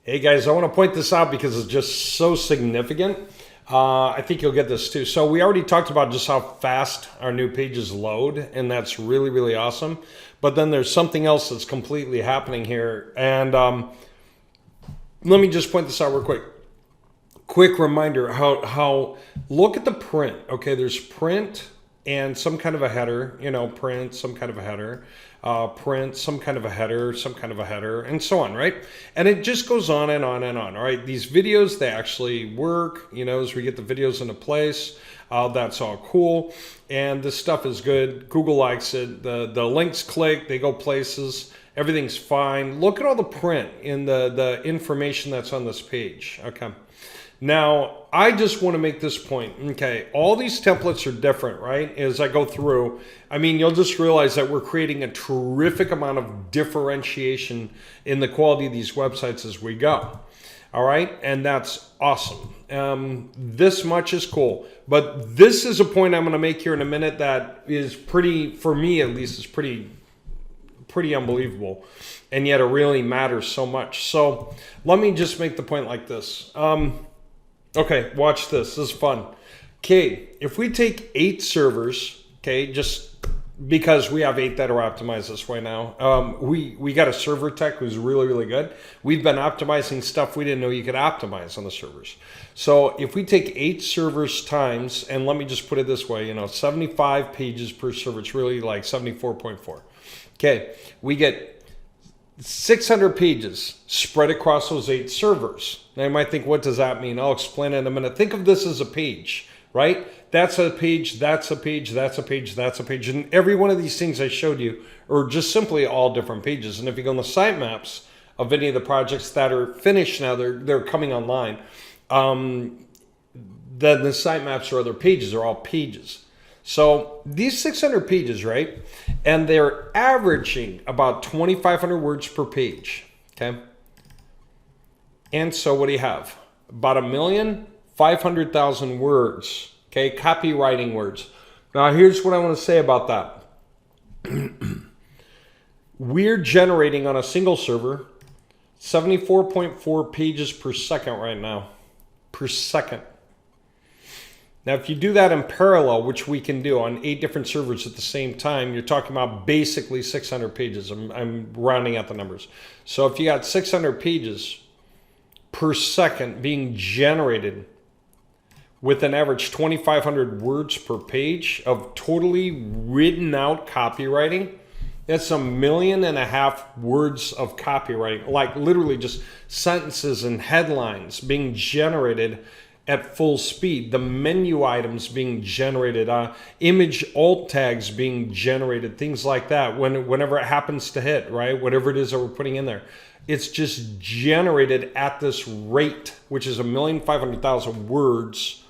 Hey guys, I want to point this out because it's just so significant. I think you'll get this too. So we already talked about just how fast our new pages load, and that's really, really awesome. But then there's something else that's completely happening here. And let me just point this out real quick. Quick reminder, how look at the print. Okay, there's print and some kind of a header, print, some kind of a header, print, some kind of a header, some kind of a header, and so on, right? And it just goes on and on and on, all right? These videos, they actually work, as we get the videos into place. That's all cool. And this stuff is good. Google likes it. The links click, they go places. Everything's fine. Look at all the print in the information that's on this page, okay? Now, I just want to make this point. Okay, all these templates are different, right? As I go through, you'll just realize that we're creating a terrific amount of differentiation in the quality of these websites as we go. All right, and that's awesome. This much is cool. But this is a point I'm going to make here in a minute that is pretty, for me at least, is pretty unbelievable. And yet it really matters so much. So let me just make the point like this. Okay, watch this. This is fun. Okay, if we take 8 servers, okay, just because we have 8 that are optimized this way now, we got a server tech who's really, really good. We've been optimizing stuff we didn't know you could optimize on the servers. So if we take 8 servers times, and let me just put it this way, 75 pages per server, it's really like 74.4. Okay, we get 600 pages spread across those 8 servers. Now you might think, what does that mean? I'll explain it in a minute. Think of this as a page, right? That's a page, that's a page, that's a page, that's a page. And every one of these things I showed you are just simply all different pages. And if you go on the sitemaps of any of the projects that are finished now, they're coming online, then the sitemaps are other pages, they're all pages. So these 600 pages, right? And they're averaging about 2,500 words per page, okay? And so what do you have? About 1,500,000 words, okay? Copywriting words. Now here's what I want to say about that. We're generating on a single server 74.4 pages per second right now, per second. Now, if you do that in parallel, which we can do on 8 different servers at the same time, you're talking about basically 600 pages. I'm rounding out the numbers. So if you got 600 pages per second being generated with an average 2,500 words per page of totally written out copywriting, that's 1.5 million words of copywriting, like literally just sentences and headlines being generated at full speed, the menu items being generated, image alt tags being generated, things like that. Whenever it happens to hit, right? Whatever it is that we're putting in there, it's just generated at this rate, which is 1,500,000 words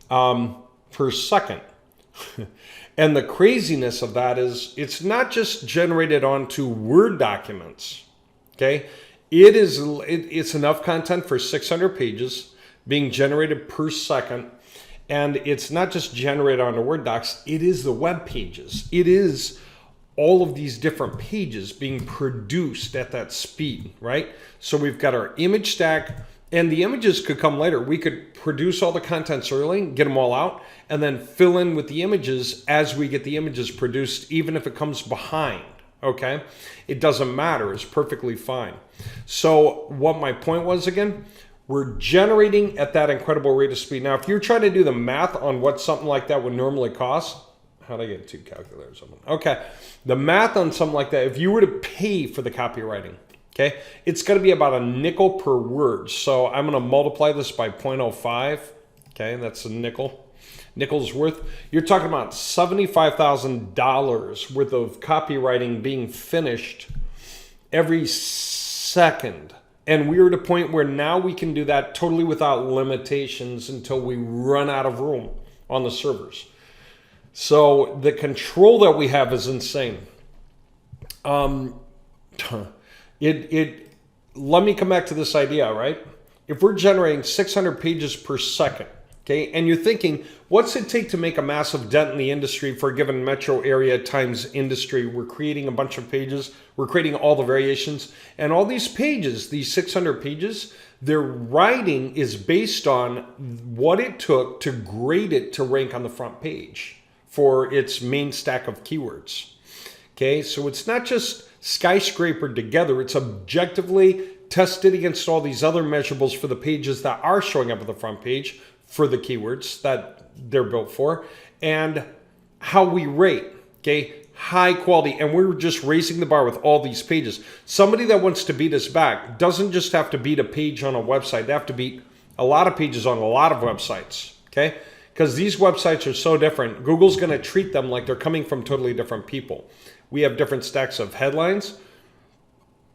per second. And the craziness of that is it's not just generated onto Word documents, okay? It's enough content for 600 pages being generated per second. And it's not just generated onto Word docs, it is the web pages. It is all of these different pages being produced at that speed, right? So we've got our image stack, and the images could come later. We could produce all the contents early, get them all out, and then fill in with the images as we get the images produced, even if it comes behind, okay? It doesn't matter, it's perfectly fine. So what my point was again, we're generating at that incredible rate of speed. Now, if you're trying to do the math on what something like that would normally cost, how'd I get 2 calculators? Okay, the math on something like that, if you were to pay for the copywriting, okay, it's going to be about $0.05 per word. So I'm going to multiply this by 0.05. Okay, that's a nickel's worth. You're talking about $75,000 worth of copywriting being finished every second. And we're at a point where now we can do that totally without limitations until we run out of room on the servers. So the control that we have is insane. Let me come back to this idea, right? If we're generating 600 pages per second, Okay, and you're thinking, what's it take to make a massive dent in the industry for a given metro area times industry? We're creating a bunch of pages. We're creating all the variations. And all these pages, these 600 pages, their writing is based on what it took to grade it to rank on the front page for its main stack of keywords. Okay, so it's not just skyscrapered together. It's objectively tested against all these other measurables for the pages that are showing up at the front page for the keywords that they're built for, and how we rate, okay? High quality, and we're just raising the bar with all these pages. Somebody that wants to beat us back doesn't just have to beat a page on a website. They have to beat a lot of pages on a lot of websites, okay? Because these websites are so different. Google's gonna treat them like they're coming from totally different people. We have different stacks of headlines,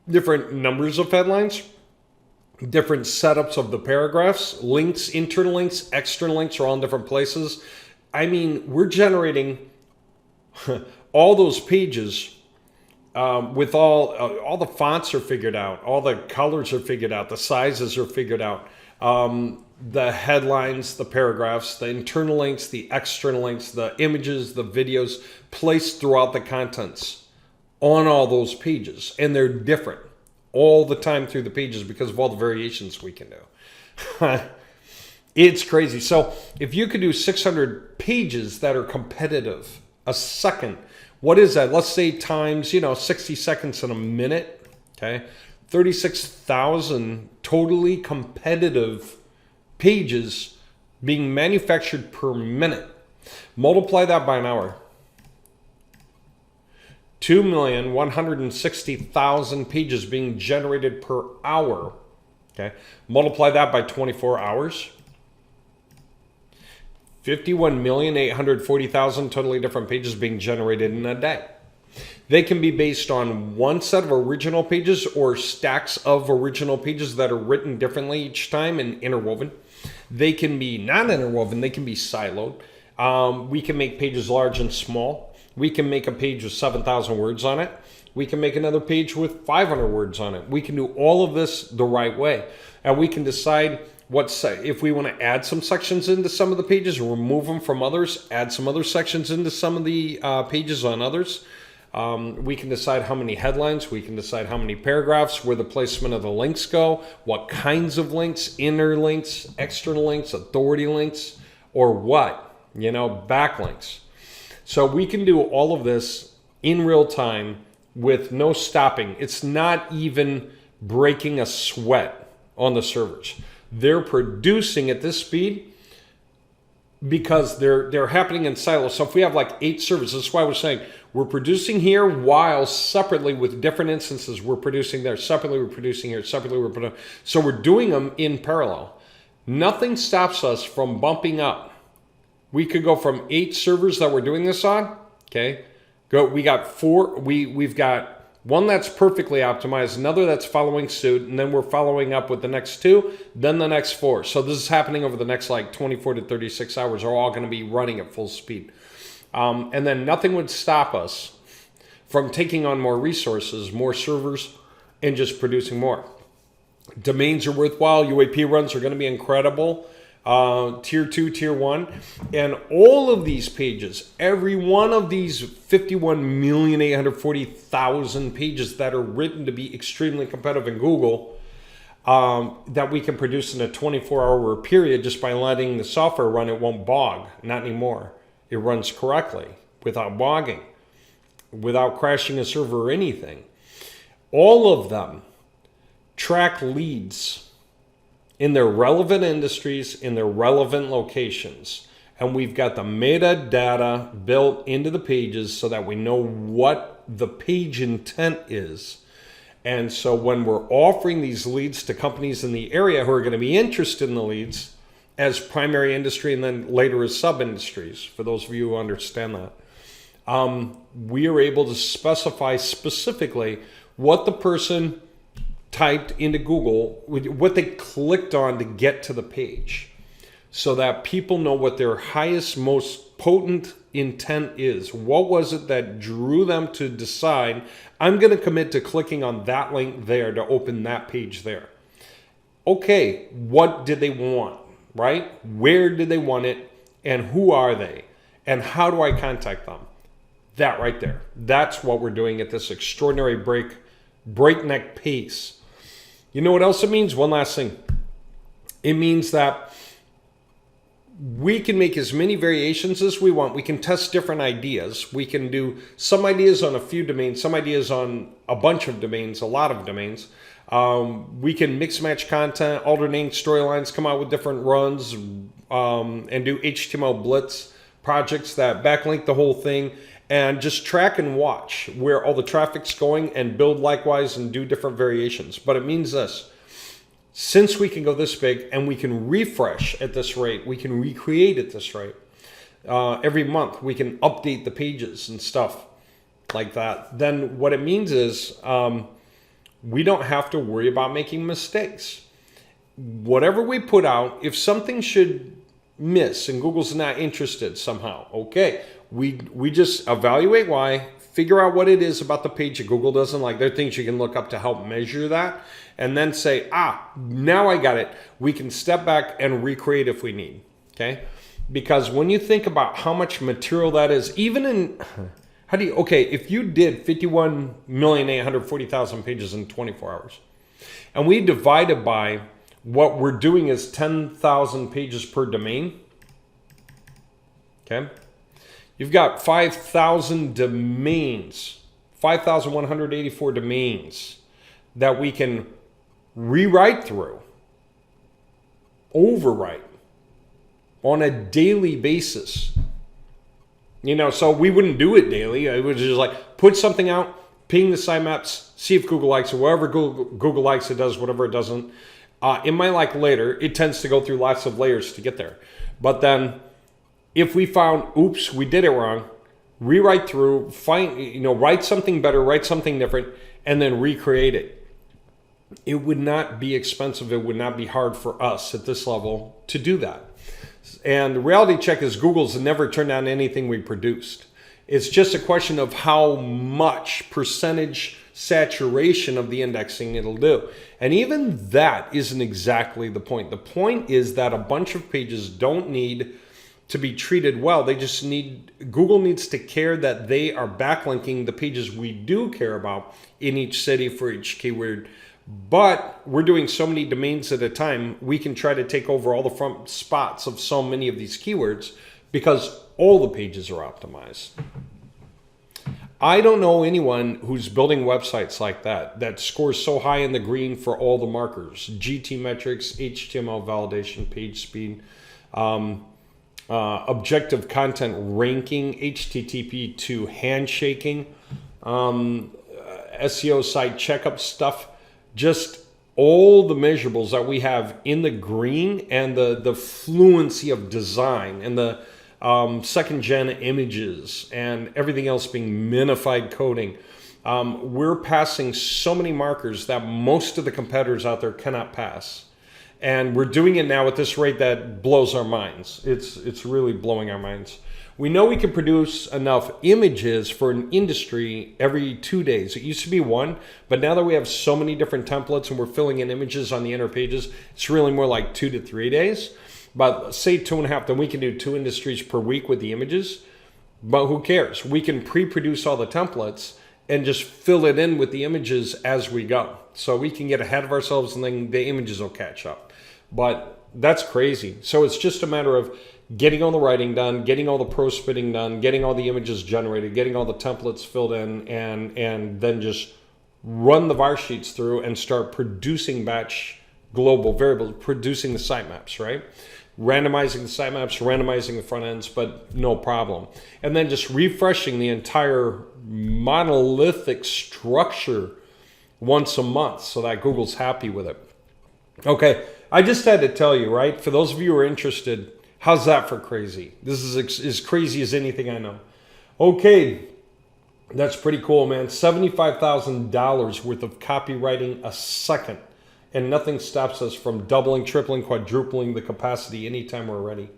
different numbers of headlines, different setups of the paragraphs, links, internal links, external links are all in different places. I mean, we're generating all those pages with all the fonts are figured out, all the colors are figured out, the sizes are figured out, the headlines, the paragraphs, the internal links, the external links, the images, the videos placed throughout the contents on all those pages, and they're different all the time through the pages because of all the variations we can do. It's crazy. So if you could do 600 pages that are competitive a second, what is that? Let's say times, 60 seconds in a minute, okay? 36,000 totally competitive pages being manufactured per minute. Multiply that by an hour. 2,160,000 pages being generated per hour. Okay, multiply that by 24 hours. 51,840,000 totally different pages being generated in a day. They can be based on one set of original pages or stacks of original pages that are written differently each time and interwoven. They can be not interwoven, they can be siloed. We can make pages large and small. We can make a page with 7,000 words on it. We can make another page with 500 words on it. We can do all of this the right way. And we can decide if we want to add some sections into some of the pages, remove them from others, add some other sections into some of the pages on others. We can decide how many headlines, we can decide how many paragraphs, where the placement of the links go, what kinds of links, inner links, external links, authority links, or what, backlinks. So we can do all of this in real time with no stopping. It's not even breaking a sweat on the servers. They're producing at this speed because they're happening in silos. So if we have like 8 servers, that's why I was saying we're producing here while separately with different instances we're producing there. Separately we're producing here. Separately we're producing. So we're doing them in parallel. Nothing stops us from bumping up. We could go from 8 servers that we're doing this on, okay? We got 4, we've got one that's perfectly optimized, another that's following suit, and then we're following up with the next 2, then the next 4. So this is happening over the next 24 to 36 hours, are all gonna be running at full speed. And then nothing would stop us from taking on more resources, more servers, and just producing more. Domains are worthwhile, UAP runs are gonna be incredible. Tier 2, Tier 1, and all of these pages, every one of these 51,840,000 pages that are written to be extremely competitive in Google, that we can produce in a 24-hour period just by letting the software run. It won't bog, not anymore. It runs correctly without bogging, without crashing a server or anything. All of them track leads in their relevant industries, in their relevant locations. And we've got the metadata built into the pages so that we know what the page intent is. And so when we're offering these leads to companies in the area who are going to be interested in the leads as primary industry and then later as sub-industries, for those of you who understand that, we are able to specify specifically what the person typed into Google, what they clicked on to get to the page, so that people know what their highest, most potent intent is. What was it that drew them to decide, I'm going to commit to clicking on that link there to open that page there? Okay, what did they want? right? Where did they want it? And who are they? And how do I contact them? That right there. That's what we're doing at this extraordinary breakneck pace. You know what else it means? One last thing. It means that we can make as many variations as we want. We can test different ideas. We can do some ideas on a few domains, some ideas on a bunch of domains, a lot of domains. We can mix match content, alternate storylines, come out with different runs, and do HTML blitz projects that backlink the whole thing, and just track and watch where all the traffic's going and build likewise and do different variations. But it means this. Since we can go this big and we can refresh at this rate, we can recreate at this rate, every month we can update the pages and stuff like that, then what it means is we don't have to worry about making mistakes. Whatever we put out, if something should miss and Google's not interested somehow, okay, we just evaluate why, figure out what it is about the page that Google doesn't like. There are things you can look up to help measure that, and then say, now I got it. We can step back and recreate if we need, okay? Because when you think about how much material that is, even in, if you did 51,840,000 pages in 24 hours, and we divide it by what we're doing is 10,000 pages per domain, okay? You've got 5,000 domains, 5,184 domains that we can rewrite through, overwrite on a daily basis. You know, so we wouldn't do it daily. It was just like put something out, ping the sitemaps, see if Google likes it. Wherever Google likes it, does whatever it doesn't. It might like later. It tends to go through lots of layers to get there. But then if we found, oops, we did it wrong, rewrite through, write something better, write something different, and then recreate it. It would not be expensive. It would not be hard for us at this level to do that. And the reality check is Google's never turned down anything we produced. It's just a question of how much percentage saturation of the indexing it'll do. And even that isn't exactly the point. The point is that a bunch of pages don't need to be treated well. They just Google needs to care that they are backlinking the pages we do care about in each city for each keyword. But we're doing so many domains at a time, we can try to take over all the front spots of so many of these keywords because all the pages are optimized. I don't know anyone who's building websites like that scores so high in the green for all the markers: GT metrics, HTML validation, page speed, objective content ranking, HTTP to handshaking, SEO site checkup stuff. Just all the measurables that we have in the green, and the fluency of design, and the second gen images, and everything else being minified coding. We're passing so many markers that most of the competitors out there cannot pass. And we're doing it now at this rate that blows our minds. It's really blowing our minds. We know we can produce enough images for an industry every 2 days. It used to be one, but now that we have so many different templates and we're filling in images on the inner pages, it's really more like 2 to 3 days. But say 2.5, then we can do 2 industries per week with the images. But who cares? We can pre-produce all the templates and just fill it in with the images as we go. So we can get ahead of ourselves and then the images will catch up. But that's crazy. So it's just a matter of getting all the writing done, getting all the pro spitting done, getting all the images generated, getting all the templates filled in, and then just run the var sheets through and start producing batch global variables, producing the sitemaps, right? Randomizing the sitemaps, randomizing the front ends, but no problem. And then just refreshing the entire monolithic structure once a month so that Google's happy with it. Okay, I just had to tell you, right? For those of you who are interested, how's that for crazy? This is as crazy as anything I know. Okay, that's pretty cool, man. $75,000 worth of copywriting a second. And nothing stops us from doubling, tripling, quadrupling the capacity anytime we're ready.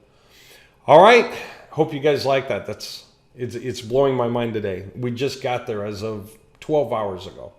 All right, hope you guys like that. It's blowing my mind today. We just got there as of 12 hours ago.